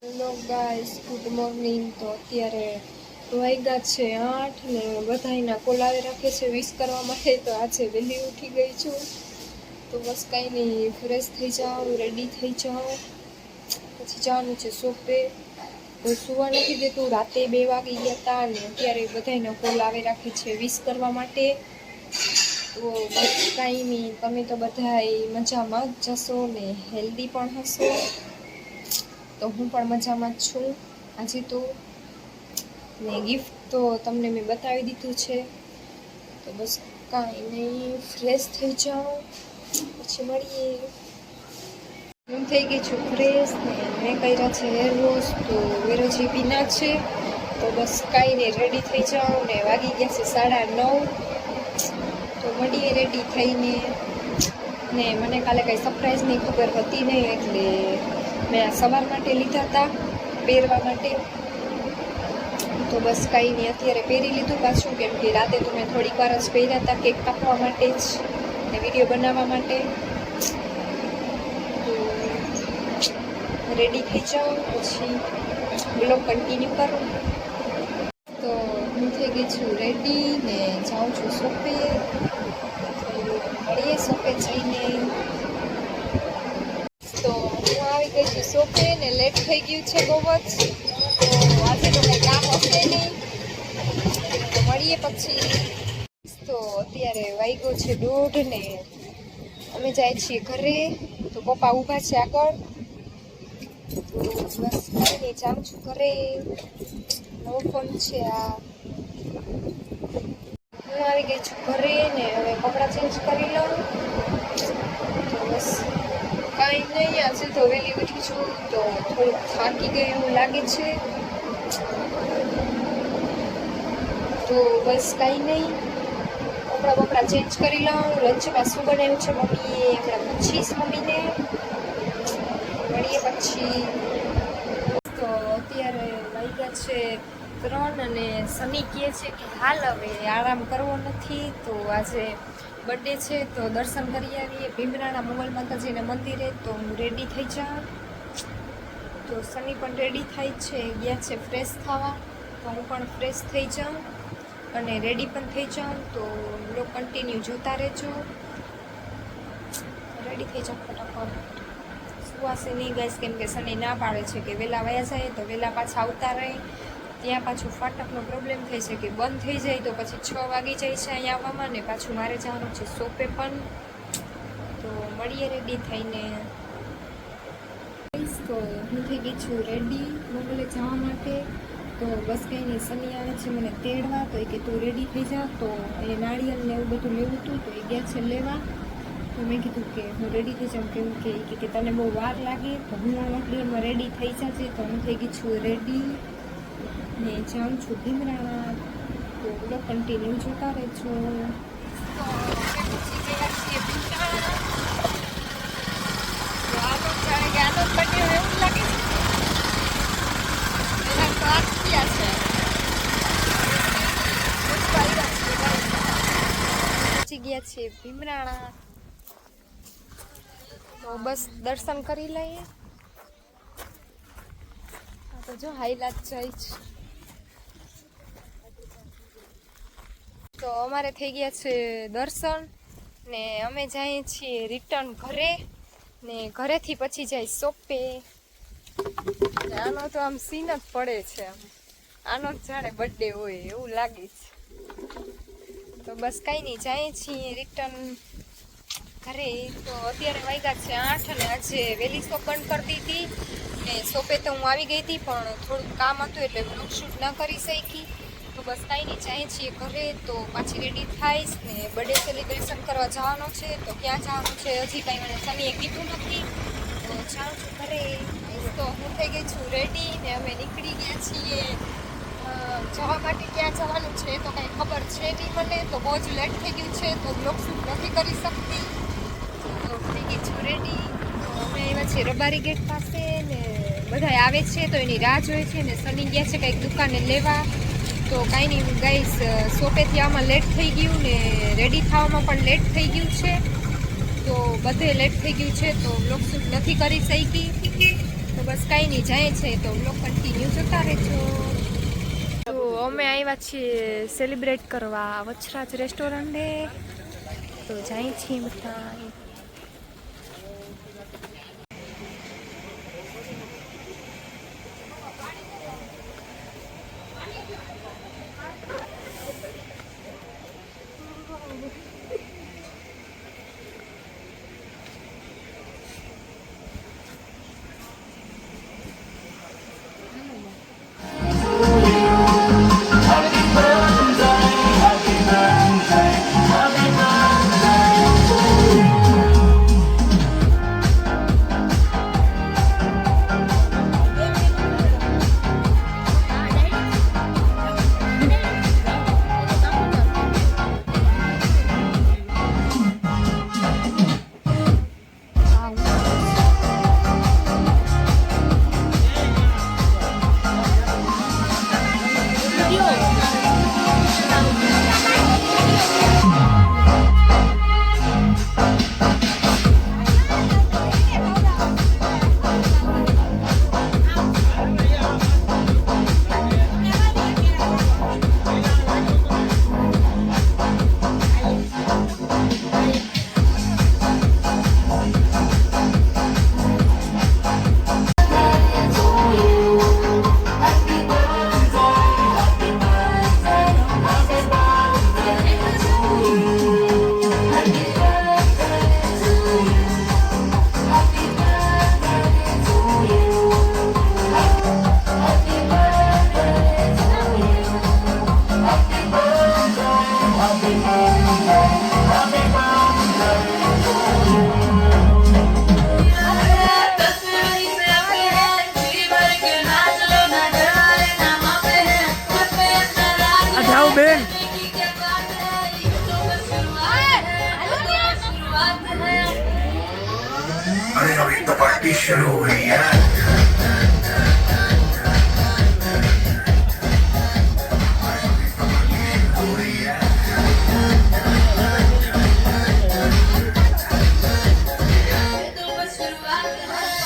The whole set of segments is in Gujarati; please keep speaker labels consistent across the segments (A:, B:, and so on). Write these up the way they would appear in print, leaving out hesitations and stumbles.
A: Hello guys, good morning. તો અત્યારે વાગ્યા છે 8 ને બધાયના કોલ આવી રાખે છે વિશ કરવા માટે. તો આજે વહેલી ઉઠી ગઈ છું. તો બસ કાંઈ નહીં, ફ્રેશ થઈ જાઉં, રેડી થઈ જાઉં, પછી જવાનું છે શોપે. તો સુવા નથી દેતું. રાતે 2 વાગી ગયા હતા ને અત્યારે બધાયના કોલ આવી રાખે છે વિશ કરવા માટે. તો બસ કાંઈ નહીં, તમે તો બધાય મજામાં જ જશો ને હેલ્ધી પણ હશો. તો હું પણ મજામાં જ છું આજે. તો ને ગિફ્ટ તો તમને મેં બતાવી દીધું છે. તો બસ કાંઈ નહીં, ફ્રેશ થઈ જાઉં પછી મળીએ. હું થઈ ગઈ છું ફ્રેશ ને મેં કર્યા છે હેર વોશ. તો વેરોજી પીના છે. તો બસ કાંઈ નહીં, રેડી થઈ જાઉં ને વાગી ગયા છે 9:30. તો મળીએ રેડી થઈને. ને મને કાલે કંઈ સરપ્રાઈઝની ખબર હતી નહીં, એટલે મેં આ સવાર માટે લીધા હતા પહેરવા માટે. તો બસ કાંઈ નહીં, અત્યારે પહેરી લીધું પાછું, કેમ કે રાતે તો મેં થોડીક વાર જ પહેર્યા હતા કેક કાપવા માટે જ ને વિડીયો બનાવવા માટે. તો રેડી થઈ જાઉં પછી બ્લોગ કન્ટિન્યુ કરું. તો હું થઈ ગઈ છું રેડી ને જાઉં છું શોપે. મળીએ શોપે જઈને. તો હું આવી ગઈ છું શોપે ને લેટ થઈ ગયું છે બહુ જ. તો આજે તો કંઈ કામ હશે નહીં, તો મળીએ પછી. તો અત્યારે વાગ્યો છે 1:30 ને અમે જાય છીએ ઘરે. તો પપ્પા ઊભા છે આગળ. તો બસ કાંઈ નહીં, જાઉં છું ઘરે. નવો ફોન છે આ. હું આવી ગઈ છું ઘરે ને હવે કપડાં ચેન્જ કરી લઉં. તો બસ કાંઈ નહીં, આજે તો વહેલી ઉઠી છું તો થોડુંક થાકી ગઈ એવું લાગે છે. તો બસ કાંઈ નહીં, કપડાં ચેન્જ કરી લઉં. લંચમાં શું બનાવ્યું છે મમ્મીએ હમણાં પૂછીશ મમ્મીને. મળીએ પછી. તો અત્યારે વાગ્યા છે 3 અને સની કહે છે કે હાલ હવે આરામ કરવો નથી. તો આજે બર્થડે છે તો દર્શન કરી આવીએ ભીમરાણા મોગલ માતાજીના મંદિરે. તો હું રેડી થઈ જાઉં. તો સની પણ રેડી થાય છે, ગયા છે ફ્રેશ થવા. તો હું પણ ફ્રેશ થઈ જાઉં અને રેડી પણ થઈ જાઉં. તો બ્લોગ કન્ટિન્યુ જોતા રહેજો. રેડી થઈ જાઉં ફટાફટ. સુવાસે નહીં ગાઈસ, કેમ કે સની ના પાડે છે કે વહેલા વયા જાય તો વહેલા પાછા આવતા રહે. ત્યાં પાછું ફાટકનો પ્રોબ્લેમ થાય છે કે બંધ થઈ જાય તો પછી 6 વાગી જાય છે અહીંયા આવવામાં. ને પાછું મારે જવાનું છે શોપે પણ. તો મળીએ રેડી થઈને. તો હું થઈ ગઈ છું રેડી મોગલે જવા માટે. તો બસ કંઈ નહીં, સની આવે છે મને તેડવા. તો એ કે તું રેડી થઈ જા. તો એ નાળિયેર ને એવું બધું લેવું હતું તો એ ગયા છે લેવા. તો મેં કીધું કે હું રેડી થઈ જાઉં, કેમ કે તને બહુ વાર લાગે. તો હું આટલીમાં રેડી થઈ જાજે. તો હું થઈ ગઈ છું રેડી ને જાઉં છું ભીમરાણા. તો બ્લોગ કન્ટિન્યુ જોતા રહેજો. તો ગયા છીએ ભીમરાણા. તો આનો જાણે કે આનો બન્યો એવું લાગે છે. એના તો આ ગયા છે પહોંચી ગયા છીએ ભીમરાણા. તો બસ દર્શન કરી લઈએ. તો જો હાઈલાત જાય છે. તો અમારે થઈ ગયા છે દર્શન ને અમે જઈએ છીએ રિટર્ન ઘરે. ને ઘરેથી પછી જાય શોપે. આનો તો આમ સીન જ પડે છે. આનો જ જાણે બર્થડે હોય એવું લાગે છે. તો બસ કાંઈ નહીં, જઈએ છીએ રિટર્ન ઘરે. તો અત્યારે વાગ્યા છે 8 અને આજે વહેલી શોપ બંધ કરી દીધી. ને શોપે તો હું આવી ગઈ હતી પણ થોડુંક કામ હતું એટલે બ્લોગ શૂટ ન કરી શકી. તો બસ કાંઈ નહીં, જઈએ છીએ ઘરે. તો પાછી રેડી થાઈશ ને બર્થડે સેલિબ્રેશન કરવા જવાનો છે. તો ક્યાં જવાનું છે હજી કાંઈ મને સનીએ કીધું નથી. તો જાઉં છું ઘરે. તો હું થઈ ગઈ છું રેડી ને અમે નીકળી ગયા છીએ જવા માટે. ક્યાં જવાનું છે તો કાંઈ ખબર છે નહીં મને. તો બહુ જ લેટ થઈ ગયું છે તો બ્લોગ શૂટ નથી કરી શકતી. તો થઈ ગઈ છું રેડી. તો અમે આવ્યા છીએ રબારી ગેટ પાસે ને બધા આવે છે તો એની રાહ જોઈએ છે. ને સની ગયા છે કંઈક દુકાને લેવા. તો કાંઈ નહીં ગાઈસ, શોપેથી આમાં લેટ થઈ ગયું ને રેડી થવામાં પણ લેટ થઈ ગયું છે. તો બધે લેટ થઈ ગયું છે તો બ્લોગ શૂટ નથી કરી શકી. તો બસ કાંઈ નહીં જાય છે તો બ્લોગ કન્ટિન્યુ જોતા રહેજો. તો અમે આવ્યા છીએ સેલિબ્રેટ કરવા વછરાજ રેસ્ટોરન્ટે, તો જાય છીએ બધા.
B: अरे अभी तो पार्टी शुरू हुई है.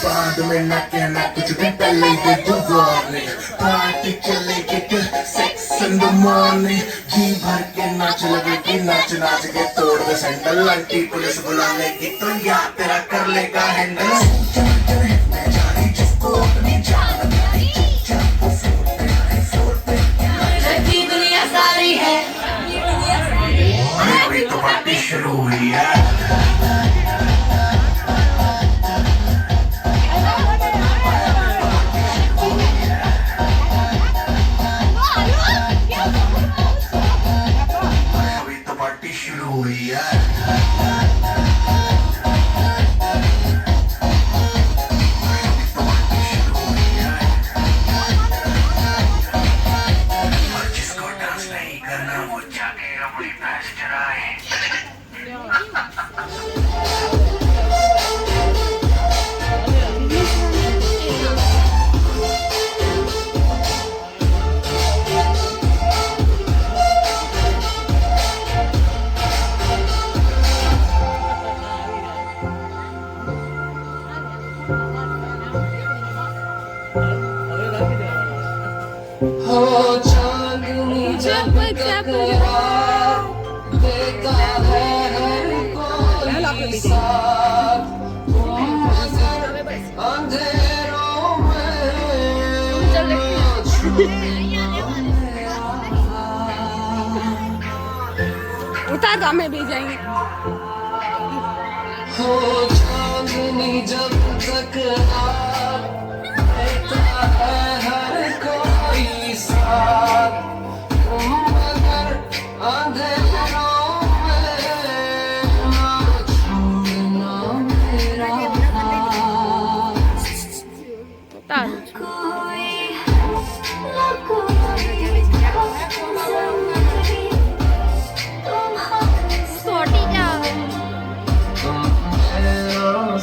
B: बाद में ना कहना कुछ भी पहले दे दो वार्निंग. पार्टी चलेगी till 6 in the morning. जी भर के नाच लगेगी, नाच नाच के तोड़ दे सैंडल. आंटी पुलिस बुला लेगी तो याद तेरा कर लेगा हैंडल. दुनिया सारी है, अभी तो पार्टी शुरू हुई है. चांदनी जब टकराए देता है हर कोई साथ. तुम नजर अंधेरों में
A: उतार दो, हमें भी जाएंगे.
B: हो चांदनी जब टकराए देता है हर कोई साथ. तुम नजर अंधेरों में ना छोड़ना मेरा हाथ.
A: उतार.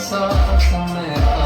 A: साथ मेरा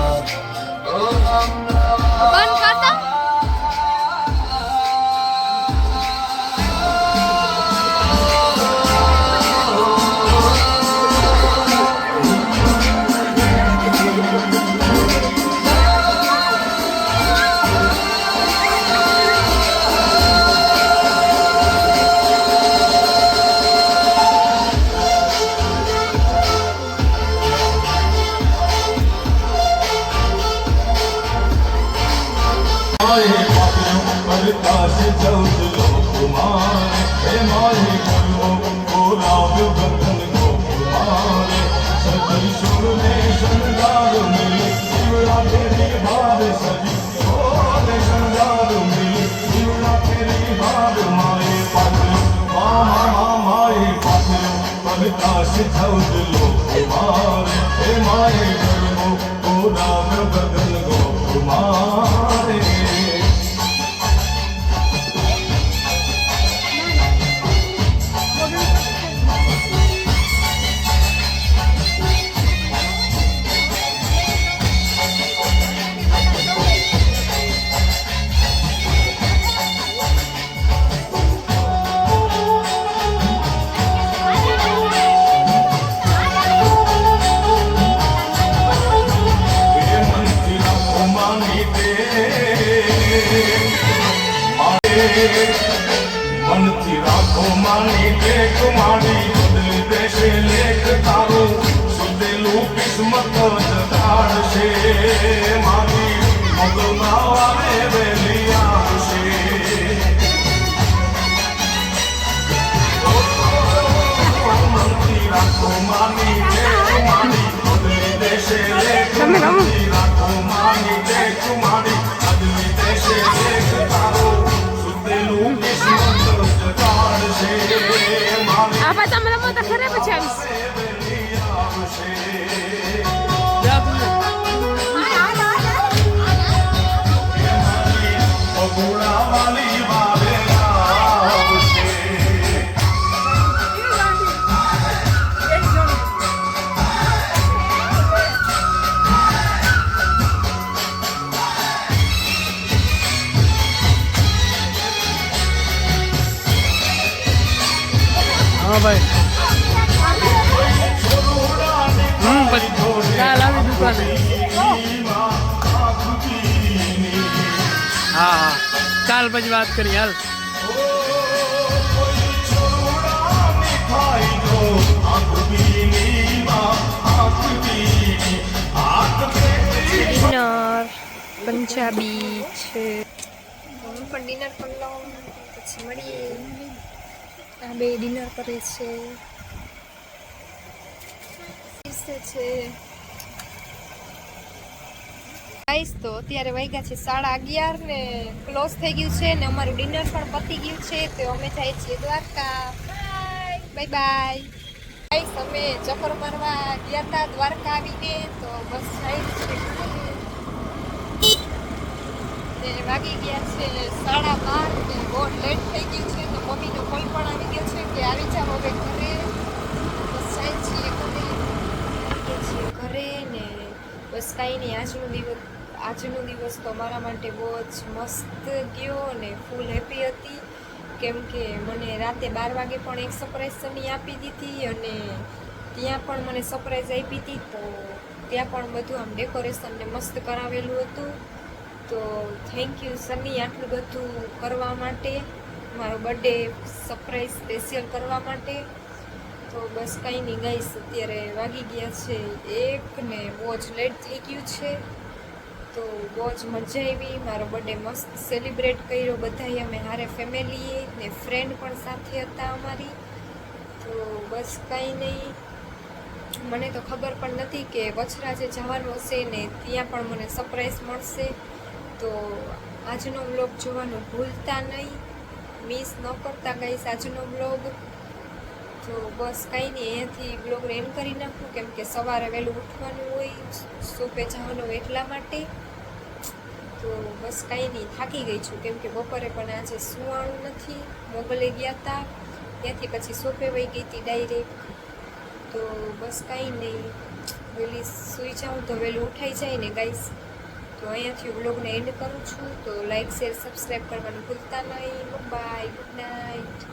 C: माये पापियों प्रकाश जौत लो कुमार हे माये करो गोलाब बंधन को कुमार सजी सुर में शृंगार मिले शिवड़ा तेरी भार सजी सोने शृंगार मिले शिवड़ा तेरी भार माये पापियों माये पापियों प्रकाश जौत लो कुमार हे माये करो गोलाब बंधन को कुमार मनती राखो मानी के कुमारी बदली देशे लेख तारो सुदेलू किस्मत जगाड़ से मारी मगमा वाले बेलिया से मनती राखो मानी के कुमारी बदली देशे लेख मनती राखो मानी के कुमारी बदली देशे लेख तारो
D: apa tak malam tak kira macam
E: हाँ भाई काल આવી દુકાને હા હા કાલ પછી વાત કરી હાલ
A: ડિનર પંજાબી છે હું પણ ડિનર કરી લઉં પછી મળીએ આ બે ડિનર કરે છે ગાઈસ તો અત્યારે વાગ્યા છે 11:30 ને ક્લોઝ થઈ ગયું છે ને અમારું ડિનર પણ પતી ગયું છે તો અમે જઈએ છીએ દ્વારકા બાય બાય ગાઈસ અમે ચક્કર મારવા ગયા હતા દ્વારકા આવીને તો બસ સાઈડ છે ને વાગી ગયા છે 12:30 ને બહુ લેટ થઈ ગયું છે તો મમ્મીનો કોલ પણ આવી ગયો છે કે આવી જાવ હવે ઘરે બસ સાઈડ છીએ ઘરે ને બસ કાંઈ નહીં આજનો દિવસ તો મારા માટે બહુ જ મસ્ત ગયો અને ફૂલ હેપી હતી કેમ કે મને રાતે 12 વાગે પણ એક સરપ્રાઈઝ સની આપી દીધી અને ત્યાં પણ મને સરપ્રાઈઝ આપી હતી તો ત્યાં પણ બધું આમ ડેકોરેશન ને મસ્ત કરાવેલું હતું તો થેન્ક યુ સની આટલું બધું કરવા માટે મારો બર્થડે સરપ્રાઈઝ સ્પેશિયલ કરવા માટે તો બસ કંઈ નહીં ગાઈસ અત્યારે વાગી ગયા છે 1 ને બહુ જ લેટ થઈ ગયું છે તો બહુ જ મજા આવી મારો બર્થડે મસ્ત સેલિબ્રેટ કર્યો બધાએ અમે હારે ફેમિલીએ ને ફ્રેન્ડ પણ સાથે હતા અમારી તો બસ કંઈ નહીં મને તો ખબર પણ નથી કે વછરાજે જવાનું હશે ને ત્યાં પણ મને સરપ્રાઈઝ મળશે તો આજનો વ્લોગ જોવાનું ભૂલતા નહીં મિસ ન કરતા ગાઈસ આજનો વ્લોગ તો બસ કંઈ નહીં અહીંયાથી બ્લોગ એન્ડ કરી નાખું કેમ કે સવારે વહેલું ઉઠવાનું હોય શોપે જવાનું એટલા માટે તો બસ કંઈ નહીં થાકી ગઈ છું કેમ કે બપોરે પણ આજે સુવાનું નથી મોગલે ગયા હતા ત્યાંથી પછી શોપે વહી ગઈ હતી ડાયરેક્ટ તો બસ કંઈ નહીં વહેલી સૂઈ જાઉં તો વહેલું ઉઠાઈ જાય ને ગાઈસ તો અહીંયાથી બ્લોગને એન્ડ કરું છું તો લાઈક શેર સબસ્ક્રાઈબ કરવાનું ભૂલતા નહીં બાય ગુડ નાઇટ